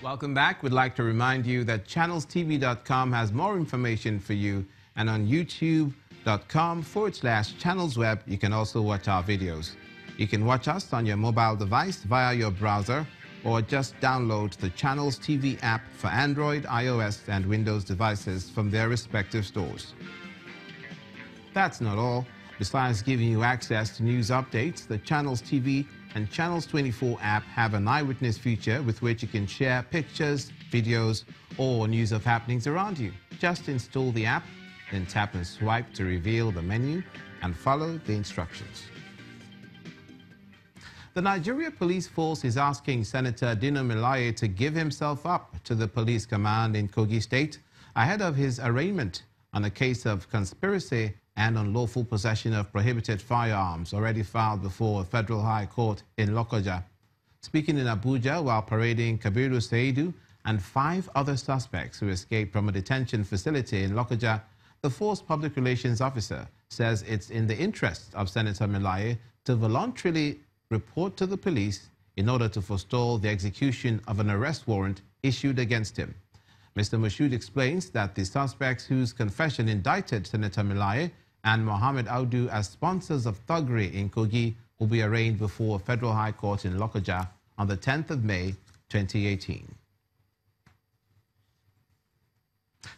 Welcome back. We'd like to remind you that channelstv.com has more information for you, and on youtube.com/channelsweb, you can also watch our videos. You can watch us on your mobile device via your browser, or just download the Channels TV app for Android, iOS, and Windows devices from their respective stores. That's not all. Besides giving you access to news updates, the Channels TV and Channels 24 app have an eyewitness feature with which you can share pictures, videos, or news of happenings around you. Just install the app, then tap and swipe to reveal the menu and follow the instructions. The Nigeria Police Force is asking Senator Dino Melaye to give himself up to the police command in Kogi State ahead of his arraignment on a case of conspiracy and unlawful possession of prohibited firearms already filed before a federal high court in Lokoja. Speaking in Abuja while parading Kabiru Saidu and 5 other suspects who escaped from a detention facility in Lokoja, the force public relations officer says it's in the interest of Senator Melaye to voluntarily report to the police in order to forestall the execution of an arrest warrant issued against him. Mr. Moshood explains that the suspects whose confession indicted Senator Melaye and Mohammed Audu as sponsors of thuggery in Kogi will be arraigned before a federal high court in Lokoja on the 10th of May, 2018.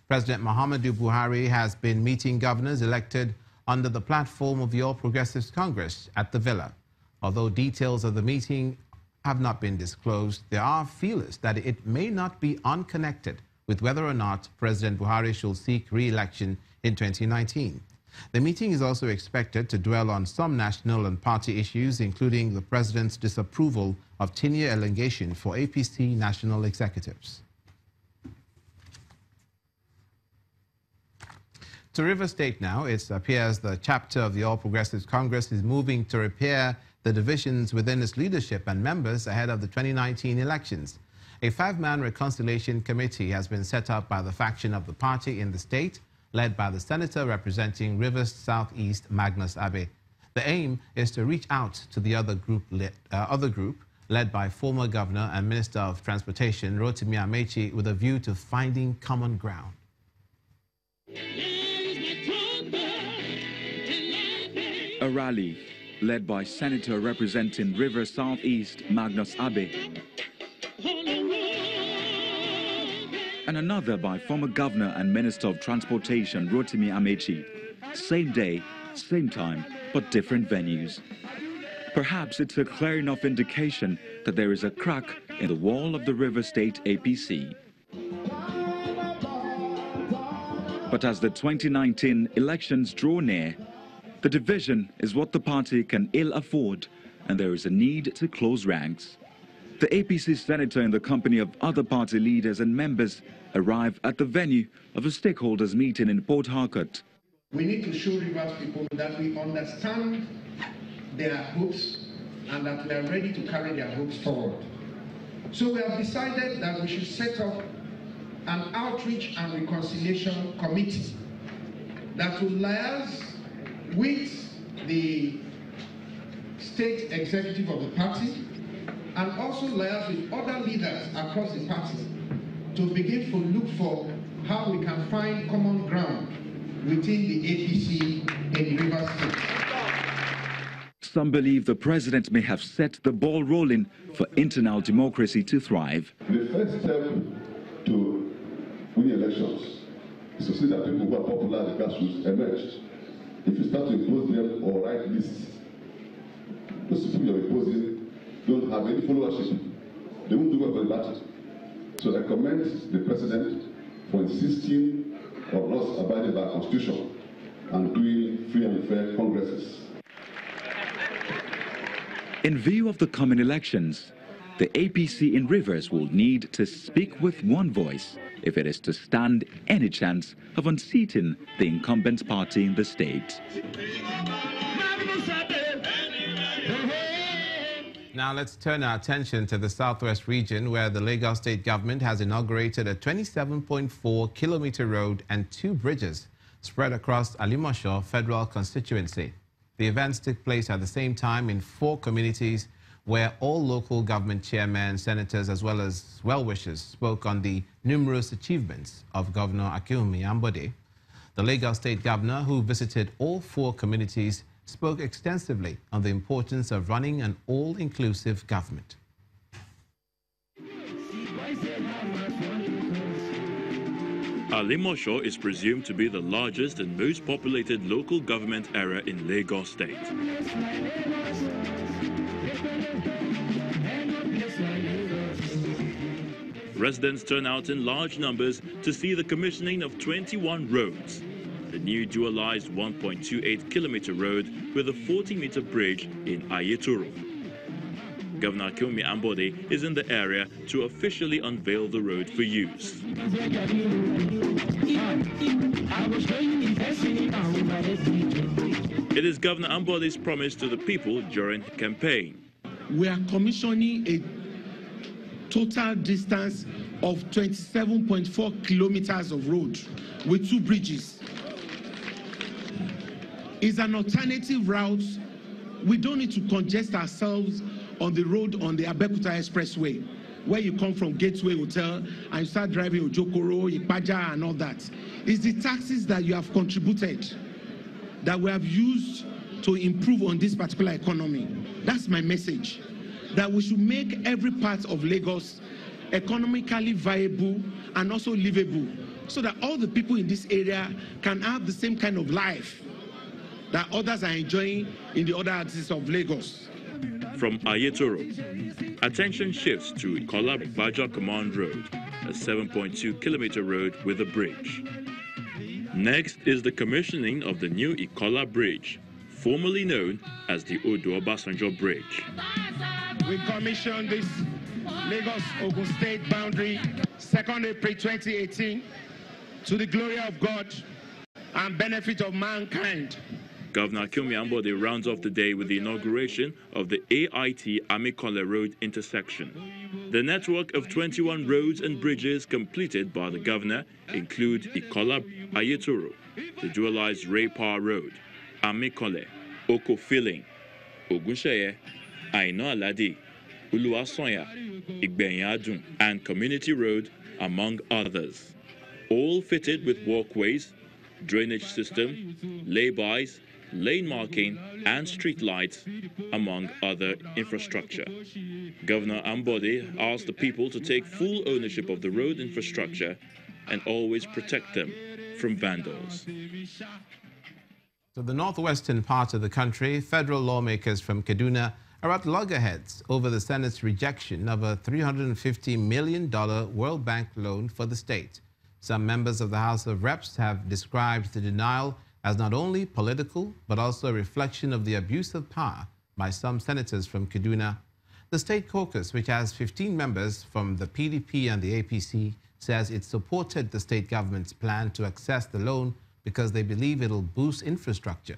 President Muhammadu Buhari has been meeting governors elected under the platform of the All Progressives Congress at the Villa. Although details of the meeting have not been disclosed, there are feelers that it may not be unconnected with whether or not President Buhari should seek re-election in 2019. The meeting is also expected to dwell on some national and party issues, including the president's disapproval of tenure elongation for APC national executives. To Rivers State now, it appears the chapter of the All Progressives Congress is moving to repair the divisions within its leadership and members ahead of the 2019 elections. A 5-man reconciliation committee has been set up by the faction of the party in the state, led by the senator representing Rivers Southeast, Magnus Abe. The aim is to reach out to the other group led by former governor and Minister of Transportation Rotimi Amechi with a view to finding common ground. A rally led by Senator representing Rivers Southeast, Magnus Abe, and another by former Governor and Minister of Transportation Rotimi Amechi. Same day, same time, but different venues. Perhaps it's a clear enough indication that there is a crack in the wall of the Rivers State APC. But as the 2019 elections draw near, the division is what the party can ill afford, and there is a need to close ranks. The APC senator in the company of other party leaders and members arrive at the venue of a stakeholders meeting in Port Harcourt. We need to show Rivers people that we understand their hopes and that we are ready to carry their hopes forward. So we have decided that we should set up an outreach and reconciliation committee that will liaise with the state executive of the party and also liaise with other leaders across the party to begin to look for how we can find common ground within the APC in Rivers State. Some believe the president may have set the ball rolling for internal democracy to thrive. The first step to win elections is to see that people who are popular at the grassroots emerge. If you start to impose them or write lists, those people you're imposing don't have any followership. They won't do well for the party. So I commend the president for insisting on us abiding by our constitution and doing free and fair congresses. In view of the coming elections, the APC in Rivers will need to speak with one voice if it is to stand any chance of unseating the incumbent party in the state. Now let's turn our attention to the southwest region, where the Lagos state government has inaugurated a 27.4-kilometer road and 2 bridges spread across Alimosho federal constituency. The events took place at the same time in 4 communities where all local government chairmen, senators, as well as well-wishers spoke on the numerous achievements of Governor Akinwumi Ambode. The Lagos State Governor, who visited all 4 communities, spoke extensively on the importance of running an all-inclusive government. Alimosho is presumed to be the largest and most populated local government area in Lagos State. Residents turn out in large numbers to see the commissioning of 21 roads. The new dualized 1.28-kilometer road with a 40-meter bridge in Ayetoro. Governor Akinwumi Ambode is in the area to officially unveil the road for use. It is Governor Ambode's promise to the people during the campaign. We are commissioning a total distance of 27.4 kilometers of road with 2 bridges. It's an alternative route. We don't need to congest ourselves on the road on the Abeokuta Expressway, where you come from Gateway Hotel and you start driving Ojokoro, Ipaja and all that. It's the taxes that you have contributed that we have used to improve on this particular economy. That's my message, that we should make every part of Lagos economically viable and also livable, so that all the people in this area can have the same kind of life that others are enjoying in the other axis of Lagos. From Ayetoro, attention shifts to Ikola Baja Command Road, a 7.2-kilometer road with a bridge. Next is the commissioning of the new Ikola Bridge, formerly known as the Odo Obasanjo Bridge. We commissioned this Lagos-Ogun State boundary 2nd April 2018 to the glory of God and benefit of mankind. Governor Akinwumi Ambode rounds off the day with the inauguration of the AIT Amikole Road intersection. The network of 21 roads and bridges completed by the governor include Ikola Ayetoro, the dualized Ray Power Road, Amikole, Oko Filling, Ogunsheye, Aino Aladi, Uluwasonya, Igbenyadun, and Community Road, among others. All fitted with walkways, drainage system, lay-bys, lane marking, and street lights, among other infrastructure. Governor Ambode asked the people to take full ownership of the road infrastructure and always protect them from vandals. To the northwestern part of the country, federal lawmakers from Kaduna are at loggerheads over the Senate's rejection of a $350 million World Bank loan for the state. Some members of the House of Reps have described the denial as not only political, but also a reflection of the abuse of power by some senators from Kaduna. The state caucus, which has 15 members from the PDP and the APC, says it supported the state government's plan to access the loan because they believe it'll boost infrastructure.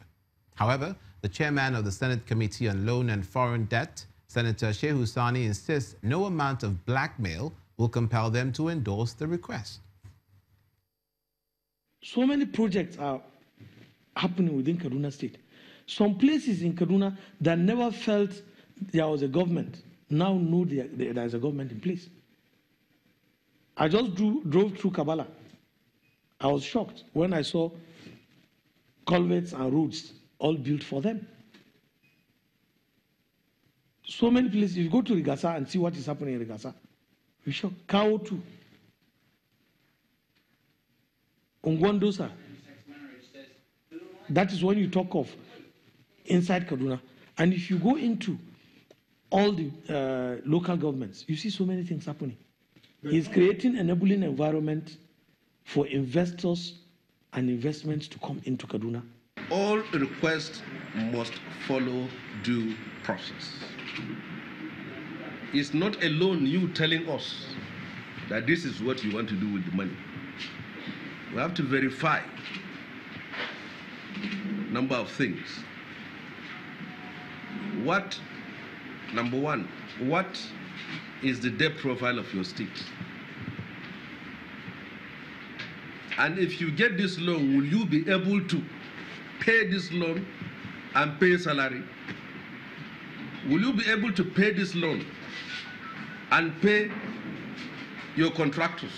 However, the chairman of the Senate Committee on Loan and Foreign Debt, Senator Shehu Sani, insists no amount of blackmail will compel them to endorse the request. So many projects are happening within Kaduna State. Some places in Kaduna that never felt there was a government now know there is a government in place. I just drove through Kabbalah. I was shocked when I saw culverts and roads all built for them. So many places, if you go to Rigasa and see what is happening in Rigasa, you're shocked. Kao too. Ongwandosa. That is when you talk of inside Kaduna. And if you go into all the local governments, you see so many things happening. He's creating an enabling environment for investors and investments to come into Kaduna. All requests must follow due process. It's not alone you telling us that this is what you want to do with the money. We have to verify a number of things. Number one, what is the debt profile of your state? And if you get this loan, will you be able to pay this loan and pay salary? will you be able to pay this loan and pay your contractors?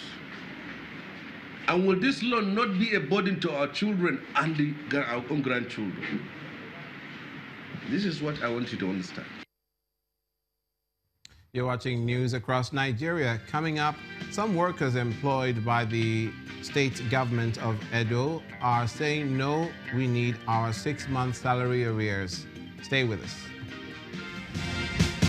And will this loan not be a burden to our children and our own grandchildren? This is what I want you to understand. You're watching news across Nigeria. Coming up, some workers employed by the state government of Edo are saying, no, we need our 6-month salary arrears. Stay with us.